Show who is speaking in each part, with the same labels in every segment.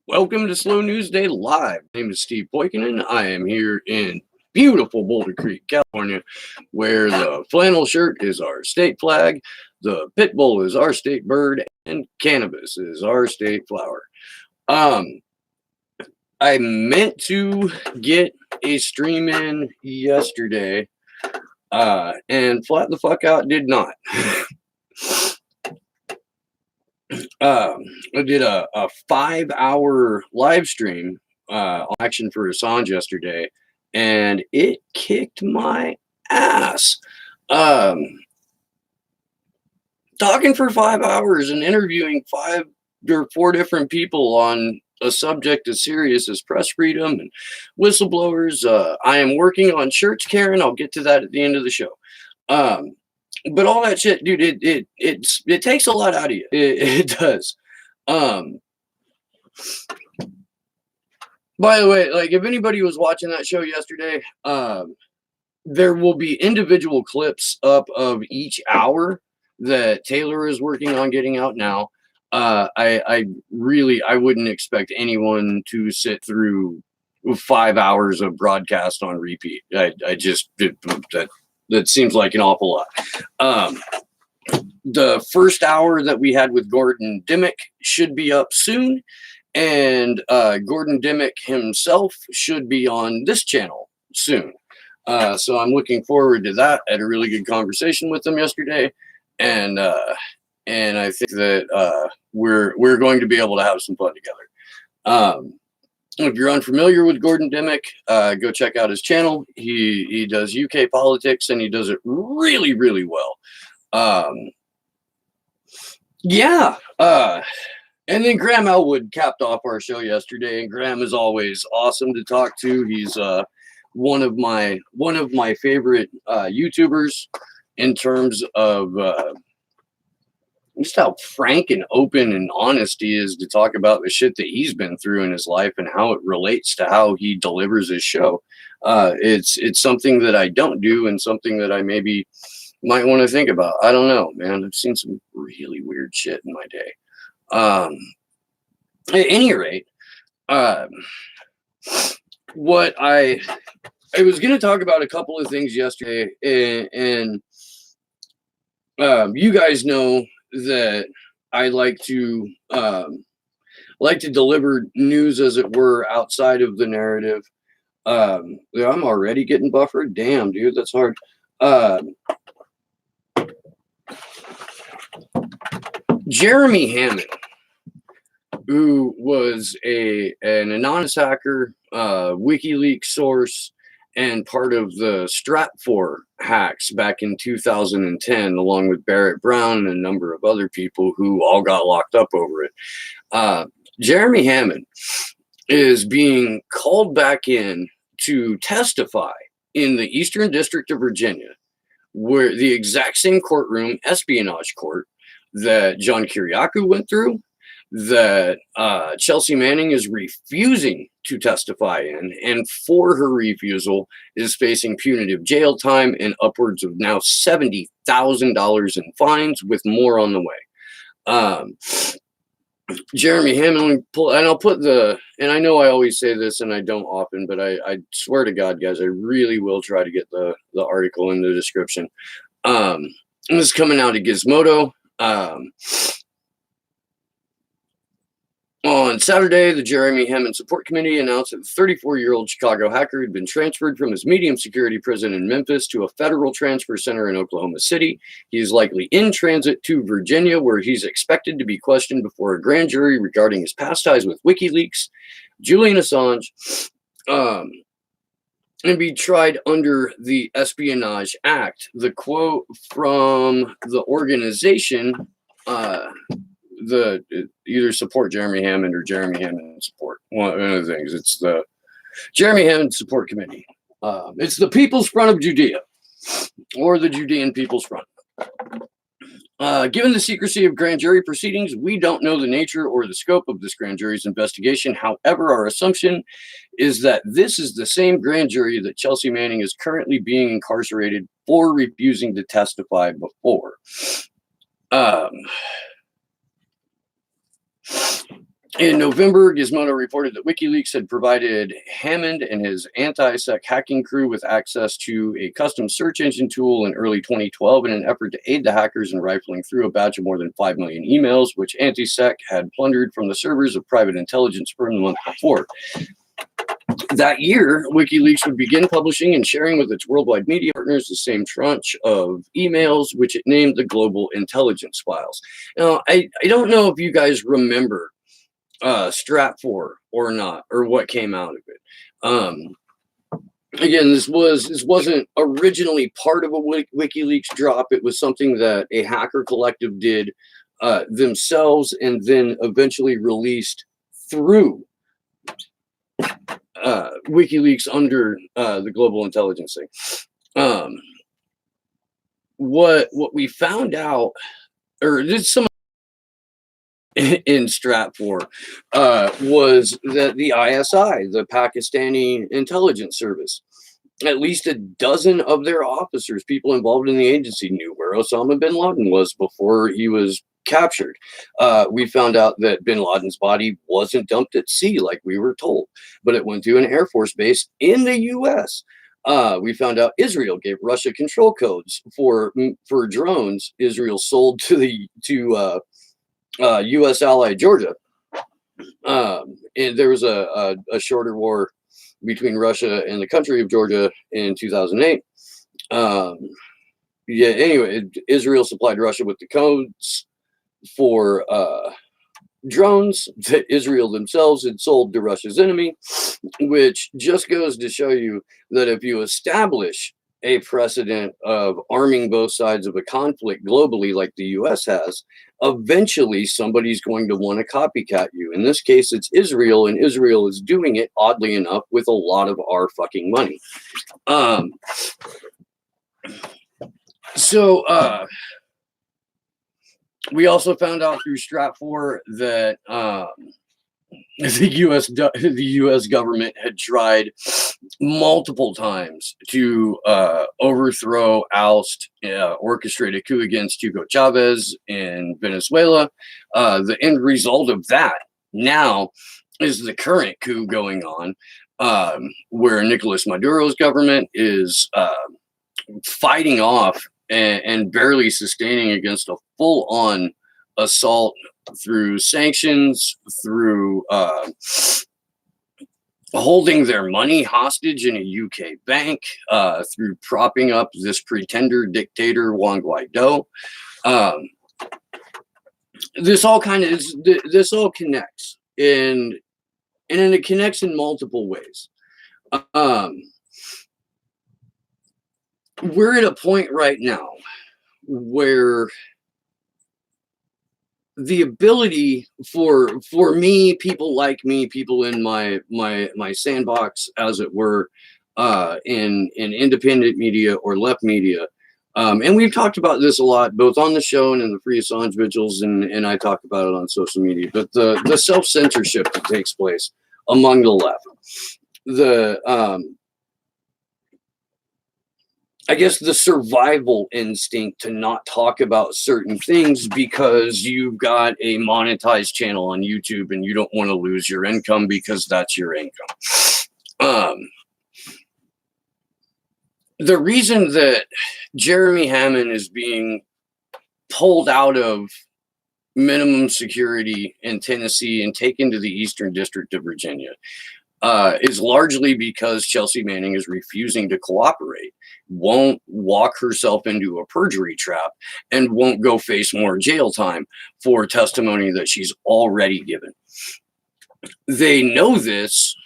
Speaker 1: Welcome to Slow News Day Live. My name is Steve Poikinen. I am here in beautiful Boulder Creek, California, where the flannel shirt is our state flag, the pit bull is our state bird, and cannabis is our state flower. I meant to get a stream in yesterday, and flat the fuck out did not. I did a 5-hour live stream on Action for Assange yesterday, and it kicked my ass. Talking for 5 hours and interviewing 5 or 4 different people on a subject as serious as press freedom and whistleblowers. I am working on shirts, Karen. I'll get to that at the end of the show. But all that shit, dude, it takes a lot out of you. It does. By the way, like if anybody was watching that show yesterday, there will be individual clips up of each hour that Taylor is working on getting out now. I wouldn't expect anyone to sit through 5 hours of broadcast on repeat. That seems like an awful lot. The first hour that we had with Gordon Dimmick should be up soon, and Gordon Dimmick himself should be on this channel soon. So I'm looking forward to that. I had a really good conversation with him yesterday, and I think that we're going to be able to have some fun together. If you're unfamiliar with Gordon Dimmick, go check out his channel. He does UK politics, and he does it really, really well. And then Graham Elwood capped off our show yesterday, and Graham is always awesome to talk to. He's one of my favorite YouTubers in terms of just how frank and open and honest he is to talk about the shit that he's been through in his life and how it relates to how he delivers his show. It's something that I don't do, and something that I maybe might want to think about. I don't know, man. I've seen some really weird shit in my day. At any rate, what I was going to talk about a couple of things yesterday, and you guys know that I like to deliver news, as it were, outside of the narrative. I'm already getting buffered. Damn, dude, that's hard. Jeremy Hammond, who was an anonymous hacker, WikiLeaks source, and part of the Stratfor hacks back in 2010, along with Barrett Brown and a number of other people who all got locked up over it. Jeremy Hammond is being called back in to testify in the Eastern District of Virginia, where the exact same courtroom, Espionage Court, that John Kiriakou went through, that Chelsea Manning is refusing to testify in, and for her refusal is facing punitive jail time and upwards of now $70,000 in fines, with more on the way. Jeremy Hammond, and I'll put and I know I always say this and I don't often, but I swear to God, guys, I really will try to get the article in the description. And this is coming out of Gizmodo. On Saturday, the Jeremy Hammond Support Committee announced that the 34-year-old Chicago hacker had been transferred from his medium security prison in Memphis to a federal transfer center in Oklahoma City. He is likely in transit to Virginia, where he's expected to be questioned before a grand jury regarding his past ties with WikiLeaks, Julian Assange, and be tried under the Espionage Act. The quote from the organization, either support Jeremy Hammond or Jeremy Hammond support. One of the things. It's the Jeremy Hammond Support Committee. It's the People's Front of Judea, or the Judean People's Front. Given the secrecy of grand jury proceedings, we don't know the nature or the scope of this grand jury's investigation. However, our assumption is that this is the same grand jury that Chelsea Manning is currently being incarcerated for refusing to testify before. In November, Gizmodo reported that WikiLeaks had provided Hammond and his anti-sec hacking crew with access to a custom search engine tool in early 2012 in an effort to aid the hackers in rifling through a batch of more than 5 million emails, which anti-sec had plundered from the servers of private intelligence firm the month before. That year, WikiLeaks would begin publishing and sharing with its worldwide media partners the same tranche of emails, which it named the Global Intelligence Files. Now, I don't know if you guys remember Stratfor or not, or what came out of it. Again, this wasn't originally part of a WikiLeaks drop. It was something that a hacker collective did themselves, and then eventually released through WikiLeaks under the Global Intelligence thing. What we found out, or this some in Stratfor, was that the ISI, the Pakistani intelligence service, at least a dozen of their officers, people involved in the agency, knew where Osama bin Laden was before he was captured. We found out that bin Laden's body wasn't dumped at sea like we were told, but it went to an Air Force base in the U.S. We found out Israel gave Russia control codes for drones Israel sold to U.S. ally Georgia. And there was a shorter war between Russia and the country of Georgia in 2008. Yeah, anyway, Israel supplied Russia with the codes for drones that Israel themselves had sold to Russia's enemy, which just goes to show you that if you establish a precedent of arming both sides of a conflict globally like the US has, eventually somebody's going to want to copycat you. In this case, it's Israel, and Israel is doing it, oddly enough, with a lot of our fucking money. We also found out through Stratfor that the U.S. government had tried multiple times to overthrow, oust, orchestrate a coup against Hugo Chavez in Venezuela. The end result of that now is the current coup going on, where Nicolas Maduro's government is fighting off and barely sustaining against a full-on assault through sanctions, through holding their money hostage in a UK bank, through propping up this pretender dictator Juan Guaido. This all connects, and it connects in multiple ways. We're at a point right now where the ability for me, people like me, people in my sandbox, as it were, in independent media or left media, and we've talked about this a lot, both on the show and in the Free Assange vigils, and I talk about it on social media, but the self-censorship that takes place among the left, I guess the survival instinct to not talk about certain things because you've got a monetized channel on YouTube and you don't want to lose your income because that's your income. The reason that Jeremy Hammond is being pulled out of minimum security in Tennessee and taken to the Eastern District of Virginia is largely because Chelsea Manning is refusing to cooperate, won't walk herself into a perjury trap, and won't go face more jail time for testimony that she's already given. They know this.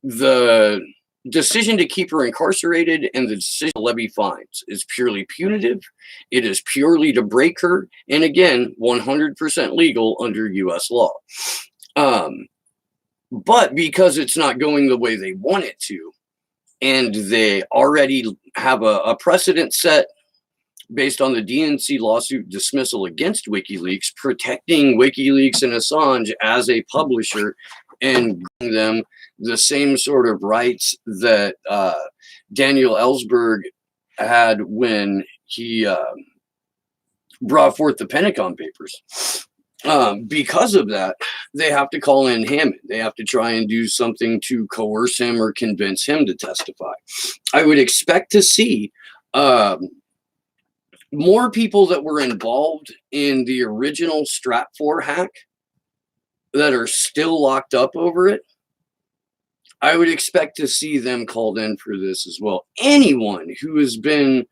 Speaker 1: The decision to keep her incarcerated and the decision to levy fines is purely punitive. It is purely to break her, and again, 100% legal under U.S. law. But because it's not going the way they want it to, and they already have a precedent set based on the DNC lawsuit dismissal against WikiLeaks, protecting WikiLeaks and Assange as a publisher and giving them the same sort of rights that Daniel Ellsberg had when he brought forth the Pentagon Papers. Because of that, they have to call in Hammond. They have to try and do something to coerce him or convince him to testify. I would expect to see more people that were involved in the original Stratfor hack that are still locked up over it. I would expect to see them called in for this as well. Anyone who has been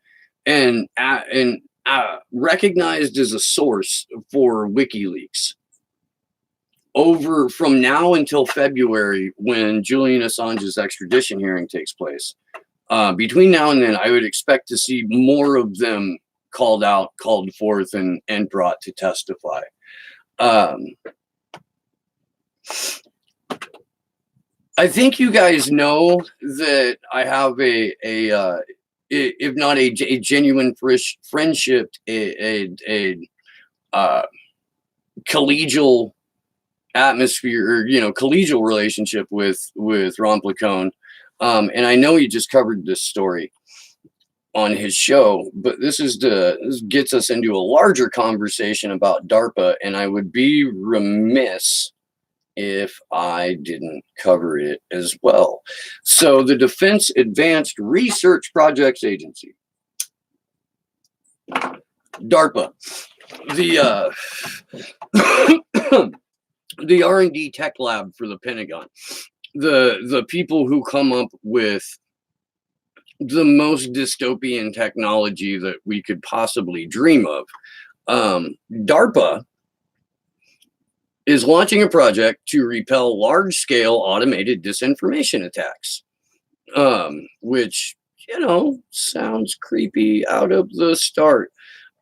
Speaker 1: recognized as a source for WikiLeaks over from now until February, when Julian Assange's extradition hearing takes place. Between now and then, I would expect to see more of them called out, called forth, and brought to testify. I think you guys know that I have if not a genuine friendship, a collegial atmosphere, or collegial relationship with Ron Placone, and I know he just covered this story on his show, but this gets us into a larger conversation about DARPA, and I would be remiss if I didn't cover it as well. So the Defense Advanced Research Projects Agency, DARPA, the the R&D tech lab for the Pentagon, the people who come up with the most dystopian technology that we could possibly dream of. DARPA is launching a project to repel large-scale automated disinformation attacks, which, sounds creepy out of the start.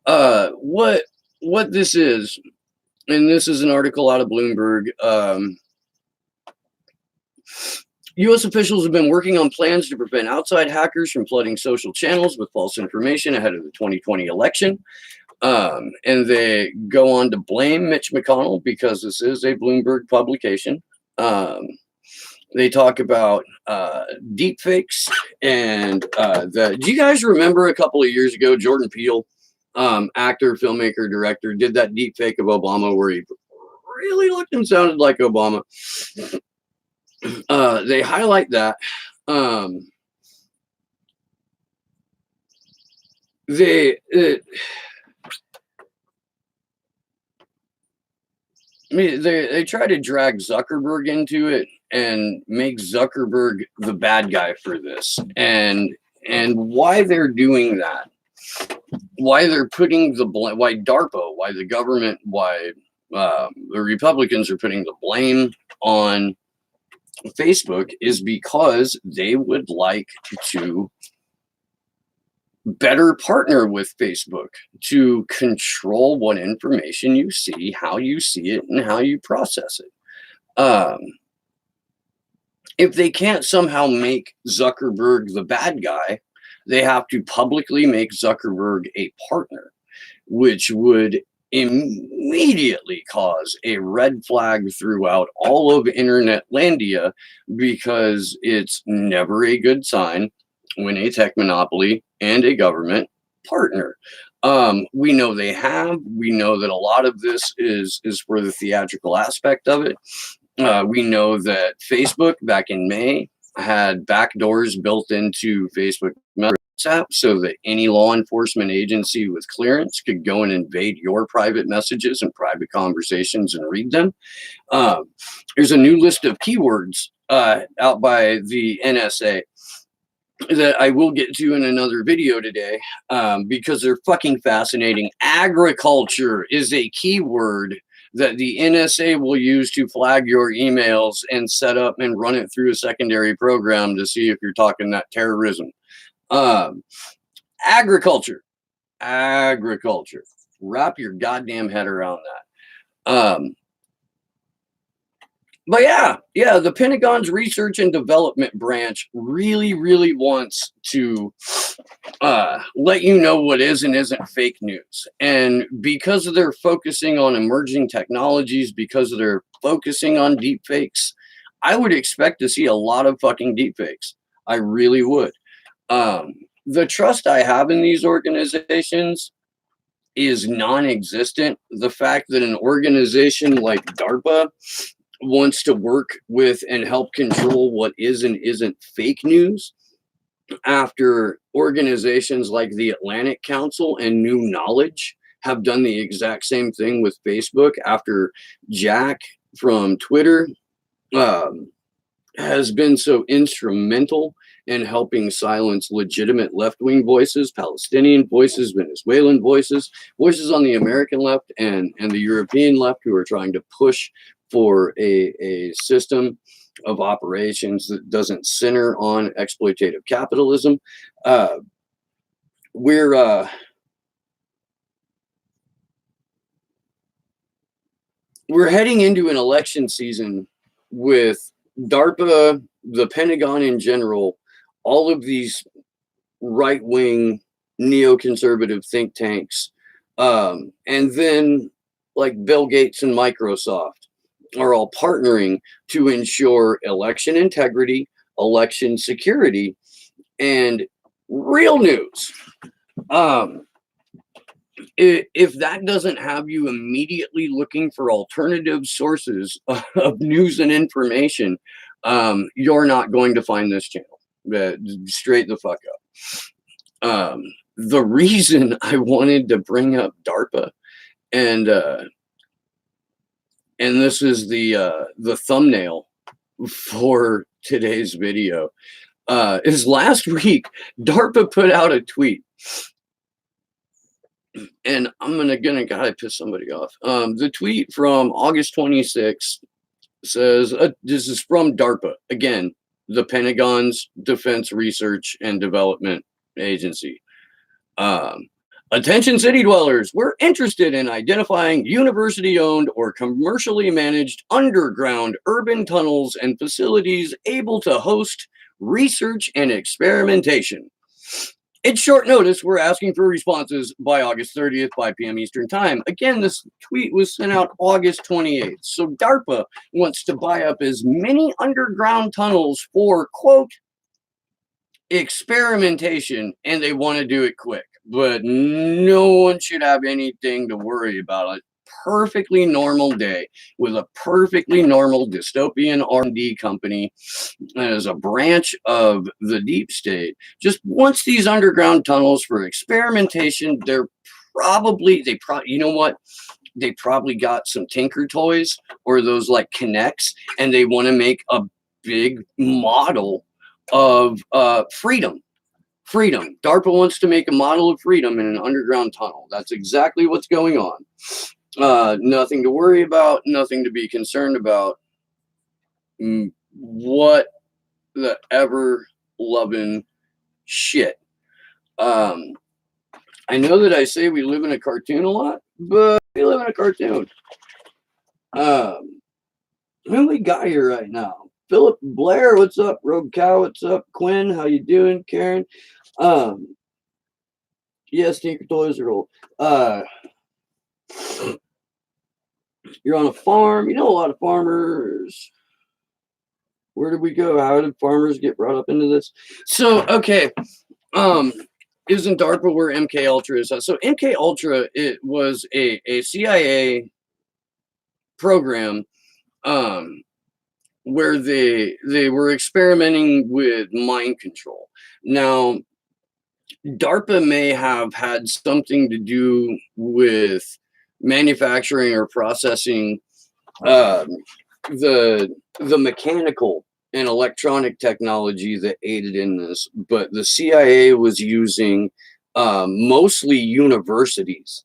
Speaker 1: What this is, and this is an article out of Bloomberg, U.S. officials have been working on plans to prevent outside hackers from flooding social channels with false information ahead of the 2020 election. And they go on to blame Mitch McConnell because this is a Bloomberg publication. They talk about deepfakes and do you guys remember a couple of years ago, Jordan Peele, actor, filmmaker, director, did that deepfake of Obama where he really looked and sounded like Obama? They highlight that. They try to drag Zuckerberg into it and make Zuckerberg the bad guy for this, and why they're doing that, why they're putting the blame, why DARPA, why the government, why the Republicans are putting the blame on Facebook is because they would like to better partner with Facebook to control what information you see, how you see it, and how you process it. If they can't somehow make Zuckerberg the bad guy, they have to publicly make Zuckerberg a partner, which would immediately cause a red flag throughout all of Internetlandia, because it's never a good sign when a tech monopoly and a government partner. We know they have. We know that a lot of this is for the theatrical aspect of it. We know that Facebook back in May had backdoors built into Facebook WhatsApp so that any law enforcement agency with clearance could go and invade your private messages and private conversations and read them. There's a new list of keywords out by the NSA that I will get to in another video today, because they're fucking fascinating. Agriculture is a keyword that the NSA will use to flag your emails and set up and run it through a secondary program to see if you're talking that terrorism. Agriculture. Wrap your goddamn head around that. But yeah, the Pentagon's Research and Development Branch really, really wants to let you know what is and isn't fake news. And because they're focusing on emerging technologies, because they're focusing on deepfakes, I would expect to see a lot of fucking deepfakes. I really would. The trust I have in these organizations is non-existent. The fact that an organization like DARPA wants to work with and help control what is and isn't fake news, after organizations like the Atlantic Council and New Knowledge have done the exact same thing with Facebook, after Jack from Twitter has been so instrumental in helping silence legitimate left-wing voices, Palestinian voices, Venezuelan voices, voices on the American left and the European left, who are trying to push for a system of operations that doesn't center on exploitative capitalism. We're heading into an election season with DARPA, the Pentagon in general, all of these right-wing neoconservative think tanks, and then like Bill Gates and Microsoft are all partnering to ensure election integrity, election security, and real news. If that doesn't have you immediately looking for alternative sources of news and information, you're not going to find this channel. Straight the fuck up. The reason I wanted to bring up DARPA, and this is the thumbnail for today's video, is last week DARPA put out a tweet. And I'm gonna gotta piss somebody off. The tweet from August 26th says, this is from DARPA, again, the Pentagon's Defense Research and Development Agency. Attention city dwellers, we're interested in identifying university-owned or commercially managed underground urban tunnels and facilities able to host research and experimentation. It's short notice. We're asking for responses by August 30th, 5 p.m. Eastern Time. Again, this tweet was sent out August 28th. So DARPA wants to buy up as many underground tunnels for, quote, experimentation, and they want to do it quick. But no one should have anything to worry about. A perfectly normal day with a perfectly normal dystopian R&D company as a branch of the deep state just wants these underground tunnels for experimentation. They probably got some Tinker Toys or those like Kinects, and they want to make a big model of freedom. DARPA wants to make a model of freedom in an underground tunnel. That's exactly what's going on. Nothing to worry about, nothing to be concerned about. What the ever loving shit. I know that I say we live in a cartoon a lot, but we live in a cartoon. Who we got here right now? Philip Blair, what's up? Rogue Cow, what's up? Quinn, how you doing? Karen, yes, Tinker Toys are old. You're on a farm. You know a lot of farmers. Where did we go? How did farmers get brought up into this? So, okay. Isn't DARPA where MK Ultra is? So MK Ultra, it was a CIA program where they were experimenting with mind control. Now, DARPA may have had something to do with manufacturing or processing the mechanical and electronic technology that aided in this, but the CIA was using mostly universities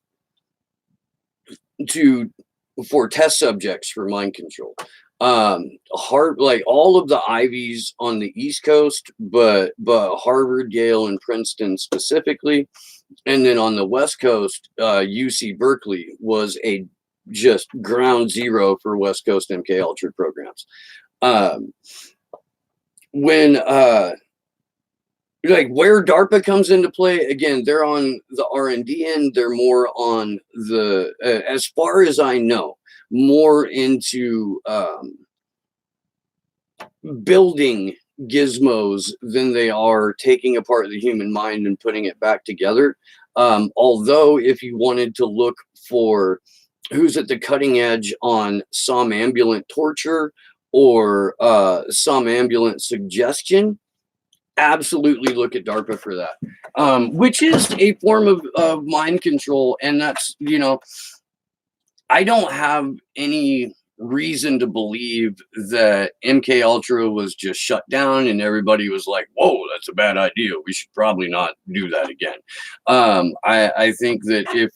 Speaker 1: for test subjects for mind control. Like all of the Ivies on the East Coast, but Harvard, Yale, and Princeton specifically, and then on the West Coast, UC Berkeley was a just ground zero for West Coast MK Ultra programs. When like where DARPA comes into play, again, they're on the R&D end. They're more on the, as far as I know, more into building gizmos than they are taking apart the human mind and putting it back together. Although if you wanted to look for who's at the cutting edge on somnambulant torture or somnambulant suggestion, absolutely look at DARPA for that, which is a form of mind control. And that's, I don't have any reason to believe that MK Ultra was just shut down and everybody was like, whoa, that's a bad idea. We should probably not do that again. I think that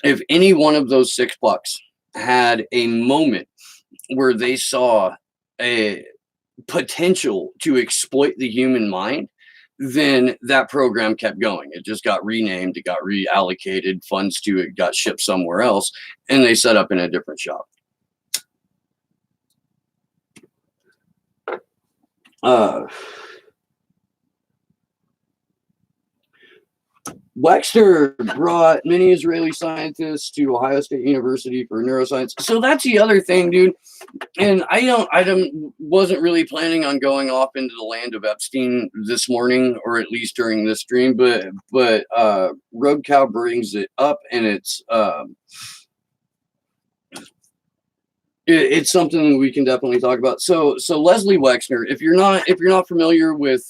Speaker 1: if any one of those six bucks had a moment where they saw a potential to exploit the human mind, then that program kept going. It just got renamed, it got reallocated funds to it, got shipped somewhere else, and they set up in a different shop. Wexner brought many Israeli scientists to Ohio State University for neuroscience. So that's the other thing, dude. And I wasn't really planning on going off into the land of Epstein this morning, or at least during this stream, but Road Cow brings it up, and it's something we can definitely talk about. So Leslie Wexner, if you're not familiar with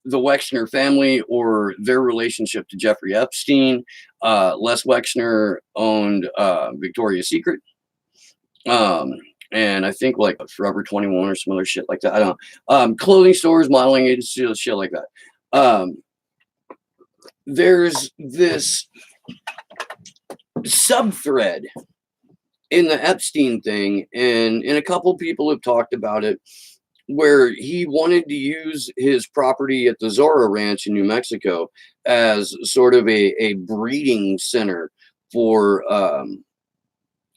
Speaker 1: the Wexner family or their relationship to Jeffrey Epstein, Les Wexner owned Victoria's Secret, and I think like Forever 21 or some other shit like that. I don't know. Clothing stores, modeling agencies, shit like that. There's this sub-thread in the Epstein thing, and a couple people have talked about it, where he wanted to use his property at the Zora Ranch in New Mexico as sort of a breeding center for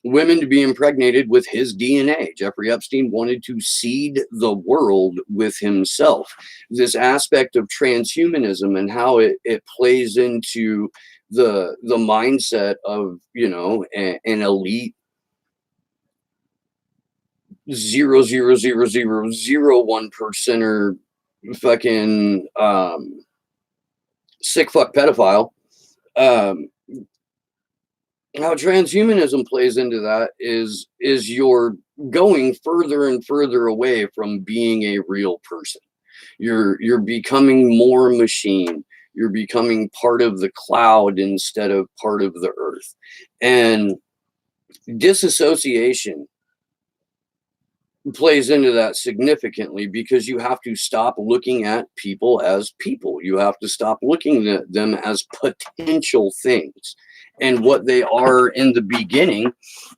Speaker 1: women to be impregnated with his DNA. Jeffrey Epstein wanted to seed the world with himself. This aspect of transhumanism and how it plays into the mindset of, an elite 0.00001% fucking sick fuck pedophile. How transhumanism plays into that is you're going further and further away from being a real person. You're becoming more machine. You're becoming part of the cloud instead of part of the earth. And disassociation plays into that significantly, because you have to stop looking at people as people. You have to stop looking at them as potential things. And what they are in the beginning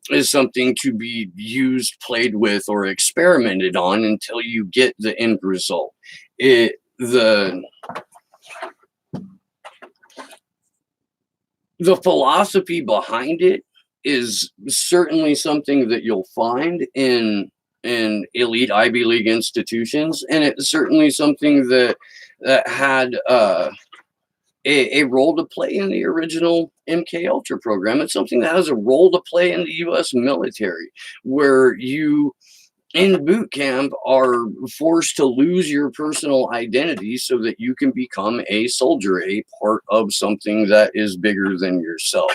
Speaker 1: is something to be used, played with, or experimented on until you get the end result. The philosophy behind it is certainly something that you'll find in elite Ivy League institutions, and it's certainly something that had a role to play in the original MK Ultra program. It's something that has a role to play in the U.S. military, where you in boot camp are forced to lose your personal identity so that you can become a soldier, a part of something that is bigger than yourself.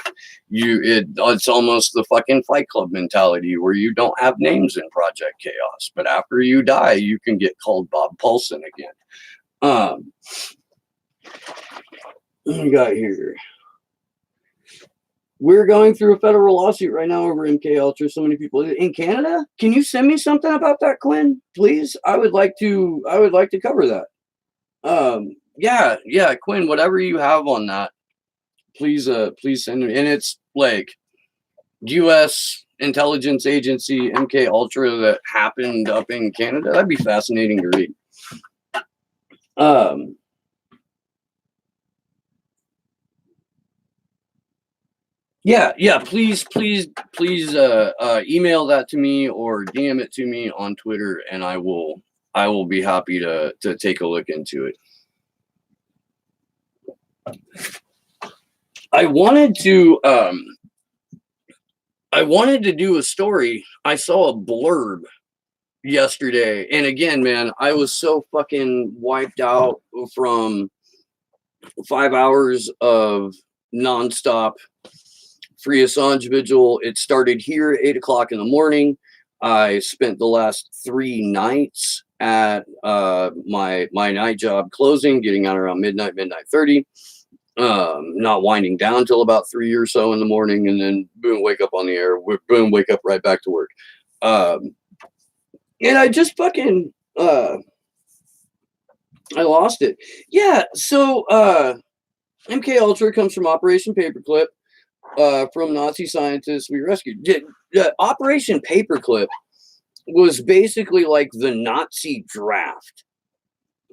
Speaker 1: It's almost the fucking Fight Club mentality, where you don't have names in Project Chaos, but after you die, you can get called Bob Paulson again. What we got here? We're going through a federal lawsuit right now over MK Ultra. So many people in Canada. Can you send me something about that, Quinn? Please. I would like to cover that. Yeah, Quinn, whatever you have on that, please send me. And it's like U.S. intelligence agency MK Ultra that happened up in Canada. That'd be fascinating to read. Yeah, please email that to me or DM it to me on Twitter, and I will be happy to take a look into it. I wanted to do a story. I saw a blurb yesterday, and again, man, I was so fucking wiped out from 5 hours of nonstop free Assange vigil. It started here at 8 o'clock in the morning. I spent the last 3 nights at my night job closing, getting out around midnight 30. Not winding down till about 3 or so in the morning, and then boom, wake up on the air. Boom, wake up right back to work. And I just fucking I lost it. Yeah, so MK Ultra comes from Operation Paperclip, from Nazi scientists we rescued. Operation Paperclip was basically like the Nazi draft,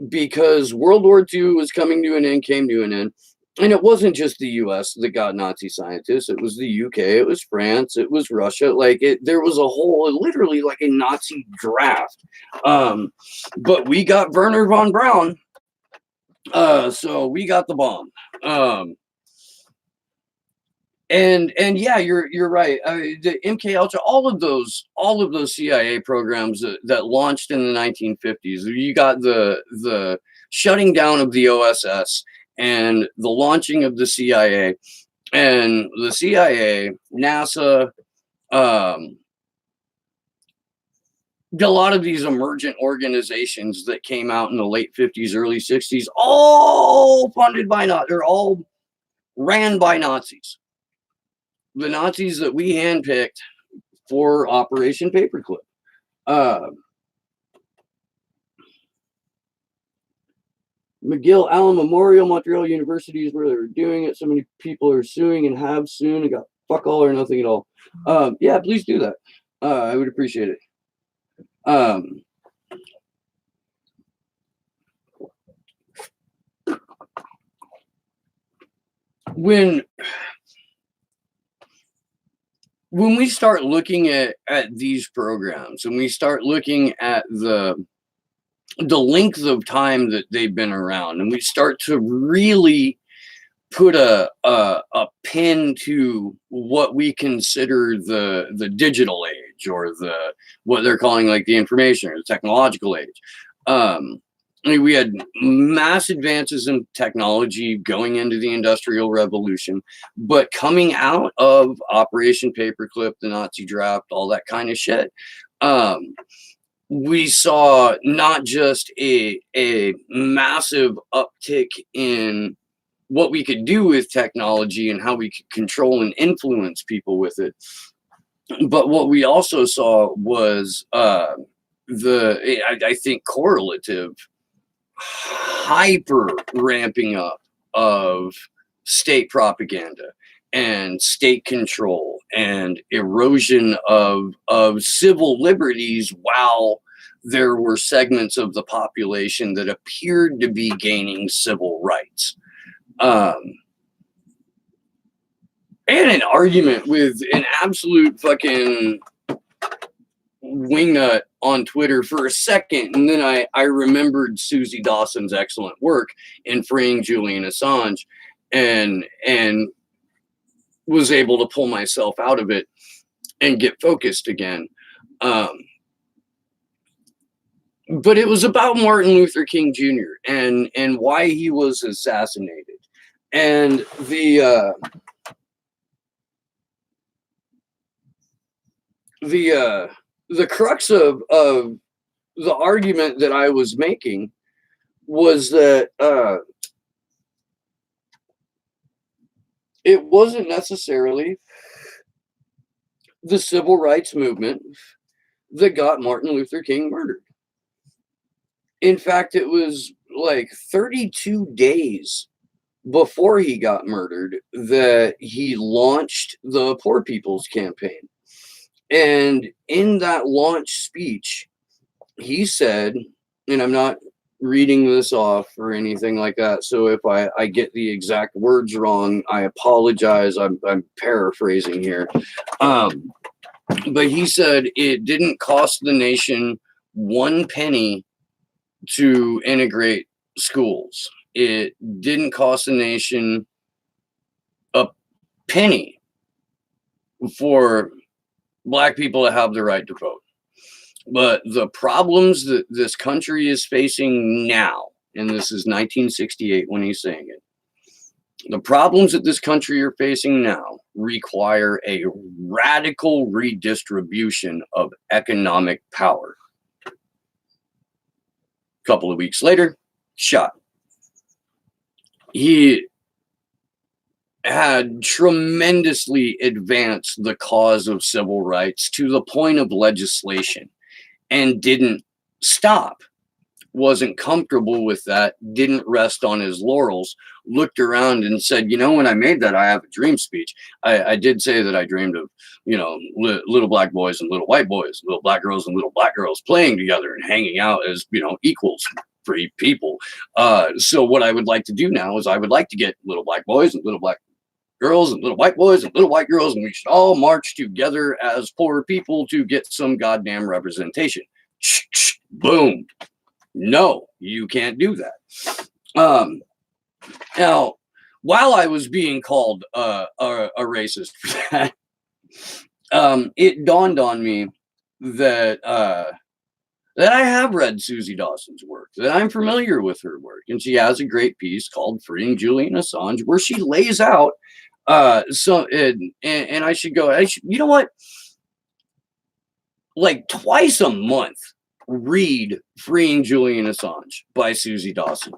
Speaker 1: because World War II was coming to an end, came to an end. And it wasn't just the US that got Nazi scientists. It was the UK, it was France, it was Russia. Like, there was a whole, literally like a Nazi draft. But we got Werner von Braun. So we got the bomb. And yeah, you're right. The MK Ultra, all of those CIA programs that launched in the 1950s. You got the shutting down of the OSS and the launching of the CIA, and the CIA, NASA, a lot of these emergent organizations that came out in the late 50s, early 60s, all funded by they're all ran by Nazis. The Nazis that we handpicked for Operation Paperclip. McGill Allen Memorial, Montreal University is where they were doing it. So many people are suing and have soon and got fuck all or nothing at all. Yeah, please do that. I would appreciate it. When we start looking at these programs, and we start looking at the length of time that they've been around, and we start to really put a pin to what we consider the digital age, or what they're calling like the information or the technological age. I mean, we had mass advances in technology going into the Industrial Revolution, but coming out of Operation Paperclip, the Nazi draft, all that kind of shit, we saw not just a massive uptick in what we could do with technology and how we could control and influence people with it, but what we also saw was I think correlative hyper ramping up of state propaganda and state control and erosion of civil liberties, while there were segments of the population that appeared to be gaining civil rights. And an argument with an absolute fucking wingnut on Twitter for a second, and then I remembered Susie Dawson's excellent work in freeing Julian Assange, and was able to pull myself out of it and get focused again. But it was about Martin Luther King Jr. and why he was assassinated, and the crux of the argument that I was making was that it wasn't necessarily the civil rights movement that got Martin Luther King murdered. In fact, it was like 32 days before he got murdered that he launched the Poor People's Campaign. And in that launch speech, he said, and I'm not reading this off or anything like that, so if I get the exact words wrong, I apologize. I'm paraphrasing here. But he said it didn't cost the nation 1 penny to integrate schools. It didn't cost the nation a penny for Black people to have the right to vote. But the problems that this country is facing now, and this is 1968 when he's saying it, The problems that this country are facing now require a radical redistribution of economic power. A couple of weeks later, shot. He had tremendously advanced the cause of civil rights to the point of legislation and didn't stop. Wasn't comfortable with that, didn't rest on his laurels, looked around and said, you know, when I made that I have a dream speech, I did say that I dreamed of, you know, little black boys and little white boys, little black girls and little black girls playing together and hanging out as, you know, equals, free people. So what I would like to do now is I would like to get little black boys and little black girls and little white boys and little white girls, and we should all march together as poor people to get some goddamn representation. Boom. No, you can't do that. Now, while I was being called a racist for that, it dawned on me that that I have read Susie Dawson's work, that I'm familiar with her work, and she has a great piece called "Freeing Julian Assange," where she lays out and I should go. You know what? Like twice a month, read "Freeing Julian Assange" by Susie Dawson.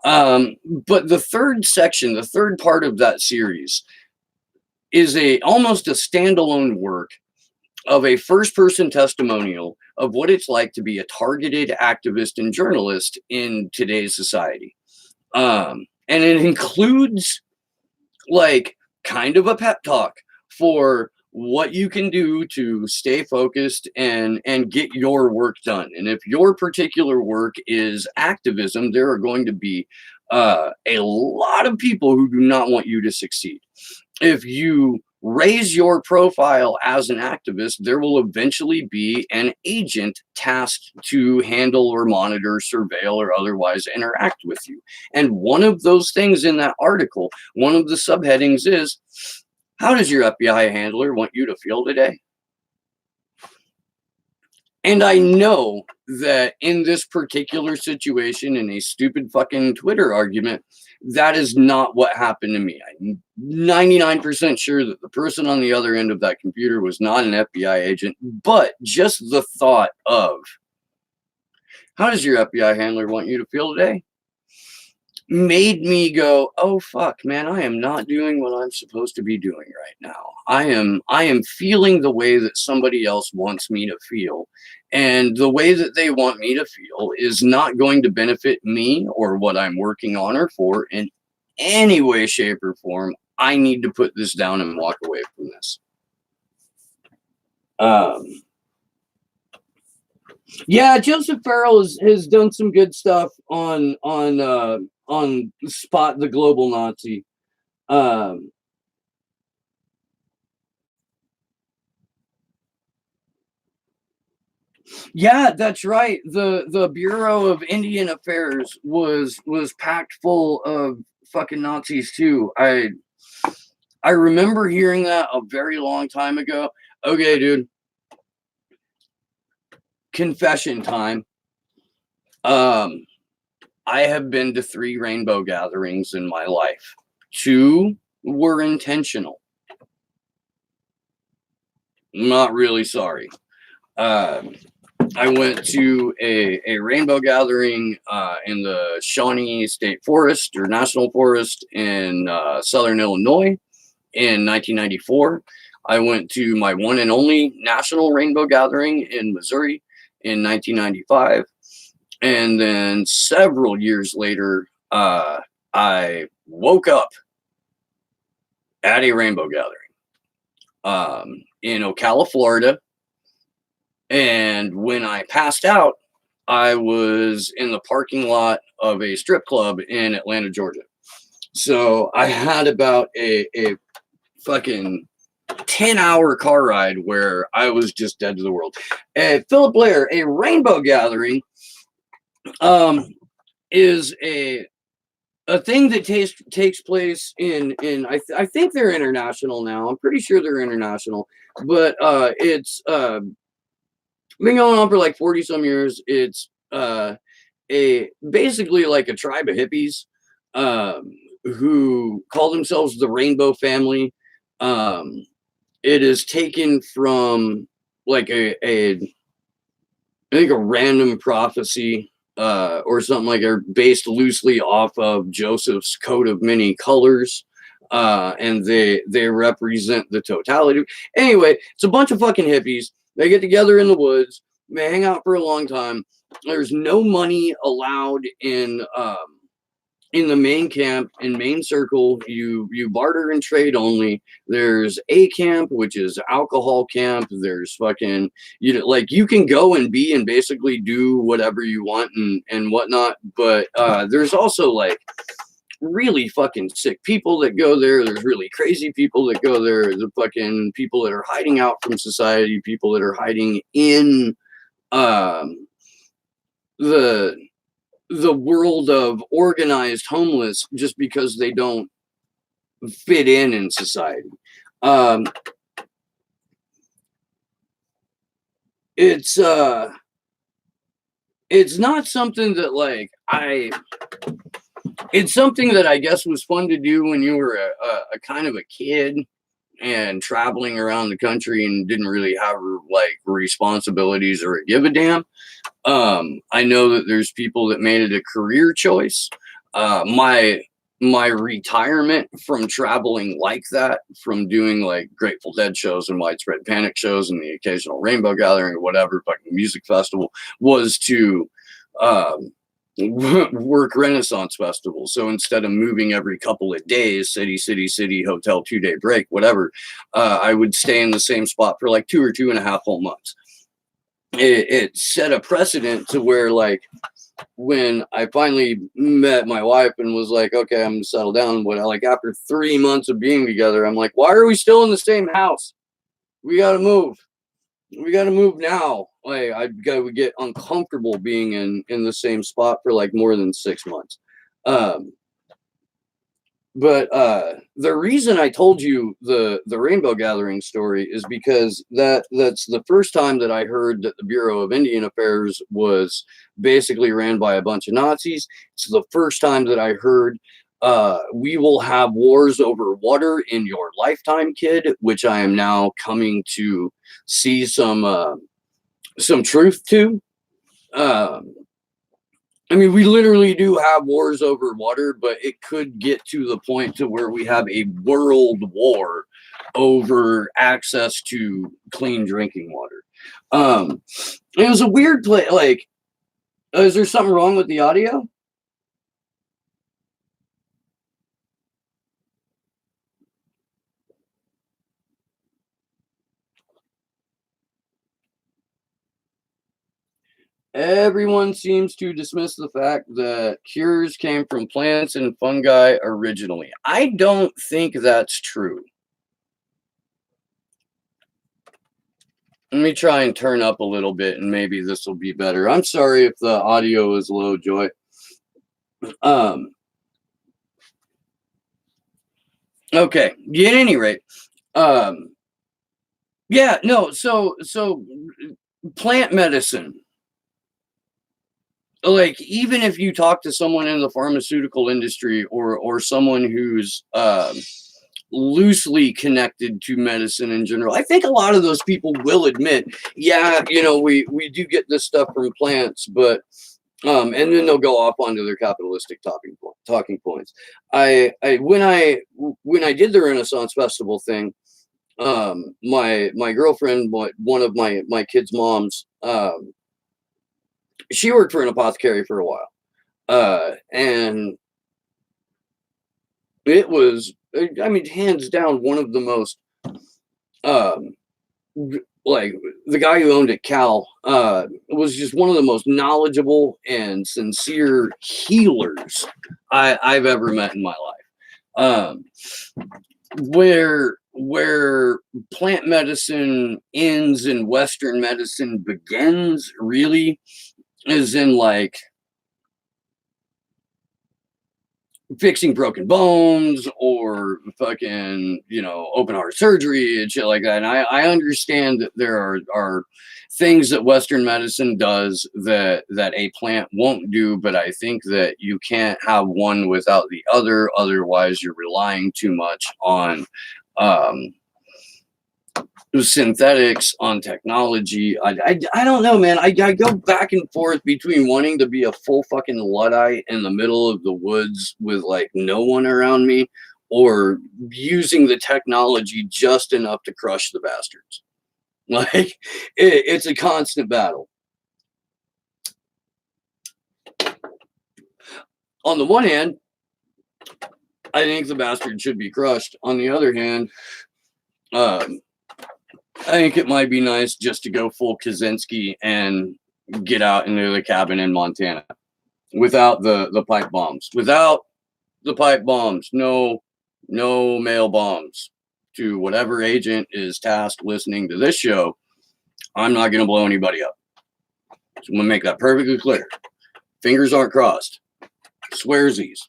Speaker 1: But the third section, the third part of that series, is almost a standalone work of a first-person testimonial of what it's like to be a targeted activist and journalist in today's society. And it includes like kind of a pep talk for what you can do to stay focused and get your work done. And if your particular work is activism, there are going to be a lot of people who do not want you to succeed. If you raise your profile as an activist, there will eventually be an agent tasked to handle or monitor, surveil, or otherwise interact with you. And one of those things in that article, one of the subheadings is, how does your FBI handler want you to feel today? And I know that in this particular situation, in a stupid fucking Twitter argument, that is not what happened to me. I'm 99% sure that the person on the other end of that computer was not an FBI agent, but just the thought of, how does your FBI handler want you to feel today? Made me go, oh fuck, man, I am not doing what I'm supposed to be doing right now. I am feeling the way that somebody else wants me to feel. And the way that they want me to feel is not going to benefit me or what I'm working on or for in any way, shape, or form. I need to put this down and walk away from this. Yeah, Joseph Farrell has done some good stuff on Spot the Global Nazi. Yeah, that's right. The Bureau of Indian Affairs was packed full of fucking Nazis too. I remember hearing that a very long time ago. Okay, dude. Confession time. I have been to 3 rainbow gatherings in my life. 2 were intentional. I'm not really sorry. I went to a rainbow gathering in the Shawnee State Forest or National Forest in Southern Illinois in 1994. I went to my one and only national rainbow gathering in Missouri in 1995. And then several years later, I woke up at a rainbow gathering in Ocala, Florida. And when I passed out, I was in the parking lot of a strip club in Atlanta, Georgia. So I had about a fucking 10-hour car ride where I was just dead to the world. Philip Blair, a rainbow gathering is a thing that takes place in I think they're international now. I'm pretty sure they're international, but it's been going on for like 40 some years. It's basically like a tribe of hippies who call themselves the Rainbow Family. It is taken from like I think a random prophecy or something like they're based loosely off of Joseph's coat of many colors. And they represent the totality. Anyway, it's a bunch of fucking hippies. They get together in the woods. They hang out for a long time. There's no money allowed in the main camp. In main circle, you barter and trade only. There's a camp, which is alcohol camp. There's fucking, you know, like you can go and be and basically do whatever you want and whatnot, but there's also like really fucking sick people that go there. There's really crazy people that go there. The fucking people that are hiding out from society, people that are hiding in the world of organized homeless just because they don't fit in society. It's not something that like it's something that I guess was fun to do when you were a kind of a kid and traveling around the country and didn't really have like responsibilities or a give a damn. I know that there's people that made it a career choice. My retirement from traveling like that, from doing like Grateful Dead shows and Widespread Panic shows and the occasional Rainbow Gathering or whatever fucking music festival, was to work Renaissance Festival. So instead of moving every couple of days, city, hotel, 2-day break, whatever, I would stay in the same spot for like 2 or 2.5 whole months. It set a precedent to where, like, when I finally met my wife and was like, okay, I'm gonna settle down, but like after 3 months of being together, I'm like, why are we still in the same house? We gotta move. We gotta move now. Like I would get uncomfortable being in the same spot for like more than 6 months. But the reason I told you the Rainbow Gathering story is because that's the first time that I heard that the Bureau of Indian Affairs was basically ran by a bunch of Nazis. It's the first time that I heard we will have wars over water in your lifetime, kid, which I am now coming to see some truth to. I mean, we literally do have wars over water, but it could get to the point to where we have a world war over access to clean drinking water. It was a weird play. Like, is there something wrong with the audio? Everyone seems to dismiss the fact that cures came from plants and fungi originally. I don't think that's true. Let me try and turn up a little bit and maybe this will be better. I'm sorry if the audio is low, Joy. Okay. At any rate, yeah, no, so plant medicine, like even if you talk to someone in the pharmaceutical industry or someone who's loosely connected to medicine in general, I think a lot of those people will admit, yeah, you know, we do get this stuff from plants, but and then they'll go off onto their capitalistic talking points. I when I did the Renaissance Festival thing, my girlfriend, one of my kids' moms, she worked for an apothecary for a while, and it was, I mean, hands down, one of the most, like the guy who owned it, Cal, was just one of the most knowledgeable and sincere healers I've ever met in my life. Where plant medicine ends and Western medicine begins, really, is in like fixing broken bones or fucking, you know, open heart surgery and shit like that. And I understand that there are things that Western medicine does that a plant won't do, but I think that you can't have one without the other. Otherwise, you're relying too much on synthetics, on technology. I don't know, man. I go back and forth between wanting to be a full fucking Luddite in the middle of the woods with like no one around me, or using the technology just enough to crush the bastards. Like it's a constant battle. On the one hand, I think the bastard should be crushed. On the other hand, I think it might be nice just to go full Kaczynski and get out into the cabin in Montana without the pipe bombs. Without the pipe bombs, no mail bombs. To whatever agent is tasked listening to this show, I'm not going to blow anybody up. So I'm going to make that perfectly clear. Fingers aren't crossed. Swearsies.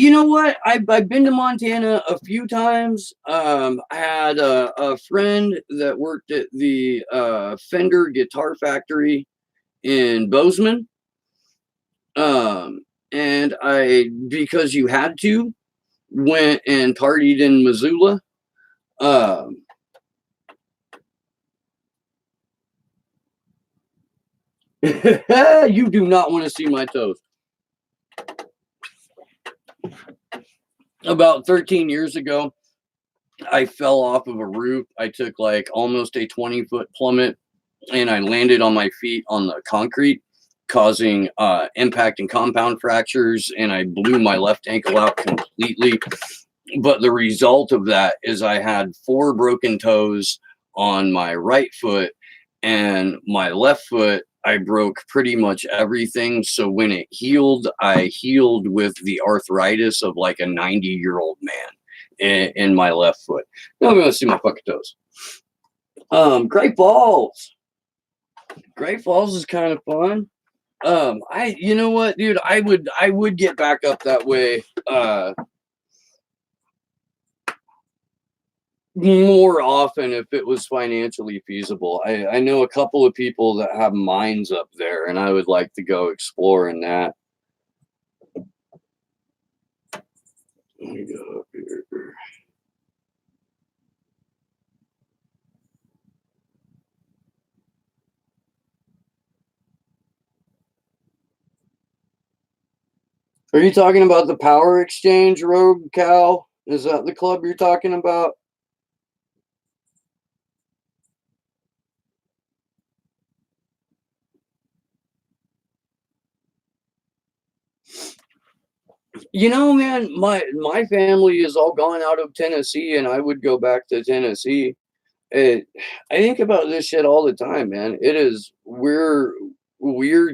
Speaker 1: You know what? I've been to Montana a few times. I had a friend that worked at the Fender Guitar Factory in Bozeman. And I, because you had to, went and partied in Missoula. You do not want to see my toes. About 13 years ago, I fell off of a roof. I took like almost a 20-foot plummet, and I landed on my feet on the concrete, causing impact and compound fractures, and I blew my left ankle out completely. But the result of that is I had 4 broken toes on my right foot, and my left foot, I broke pretty much everything. So when it healed, I healed with the arthritis of like a 90-year-old man in my left foot. Now I'm going to see my fucking toes. Great Falls. Great Falls is kind of fun. You know what, dude, I would get back up that way more often if it was financially feasible. I know a couple of people that have mines up there, and I would like to go explore in that. Let me go up here. Are you talking about the Power Exchange, Rogue Cow? Is that the club you're talking about? You know, man, my family is all gone out of Tennessee, and I would go back to Tennessee. I think about this shit all the time, man. It is we're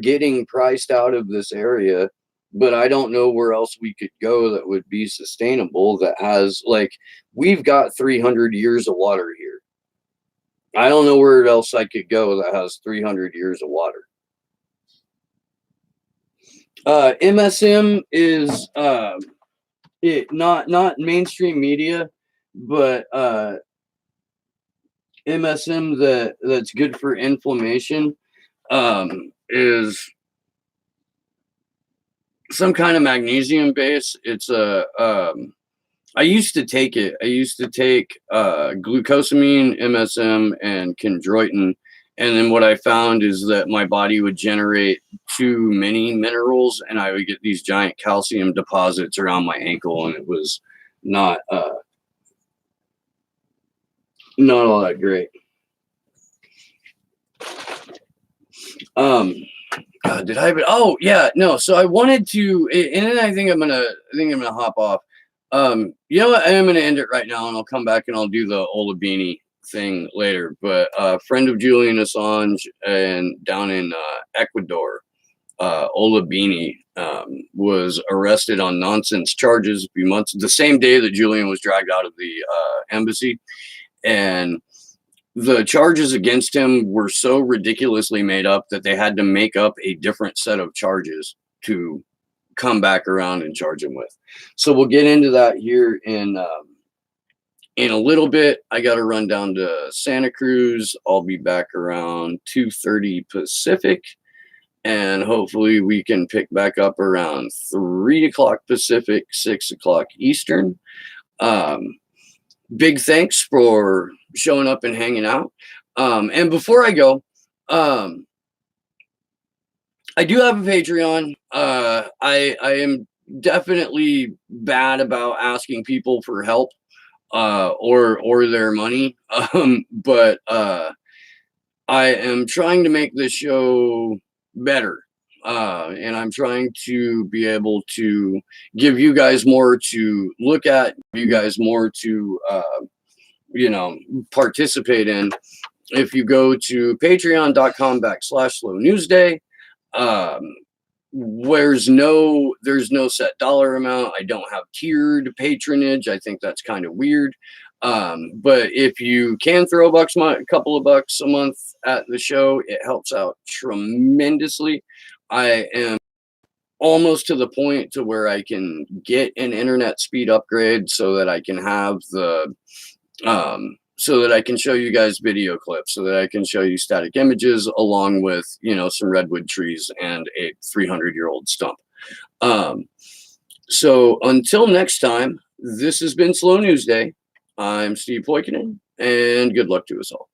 Speaker 1: getting priced out of this area, but I don't know where else we could go that would be sustainable. That has like we've got 300 years of water here. I don't know where else I could go that has 300 years of water. MSM is not mainstream media, but MSM that's good for inflammation is some kind of magnesium base. It's I used to take it. I used to take glucosamine, MSM, and chondroitin. And then what I found is that my body would generate too many minerals, and I would get these giant calcium deposits around my ankle, and it was not all that great. God, did I? Oh yeah, no. So I wanted to, and then I think I'm gonna hop off. You know what? I am gonna end it right now, and I'll come back and I'll do the Olabini thing later. But a friend of Julian Assange and down in Ecuador, Olabini was arrested on nonsense charges a few months, the same day that Julian was dragged out of the embassy, and the charges against him were so ridiculously made up that they had to make up a different set of charges to come back around and charge him with. So we'll get into that here in a little bit. I got to run down to Santa Cruz. I'll be back around 2:30 Pacific, and hopefully we can pick back up around 3 o'clock Pacific, 6 o'clock Eastern. Big thanks for showing up and hanging out. And before I go, I do have a Patreon. I am definitely bad about asking people for help or their money. But I am trying to make this show better. And I'm trying to be able to give you guys more to look at, you guys more to, participate in. If you go to patreon.com/slownewsday, there's no set dollar amount. I don't have tiered patronage. I think that's kind of weird. But if you can throw a couple of bucks a month at the show, it helps out tremendously. I am almost to the point to where I can get an internet speed upgrade so that I can have so that I can show you guys video clips, so that I can show you static images along with, some redwood trees and a 300-year-old stump. So until next time, this has been Slow News Day. I'm Steve Poikinen, and good luck to us all.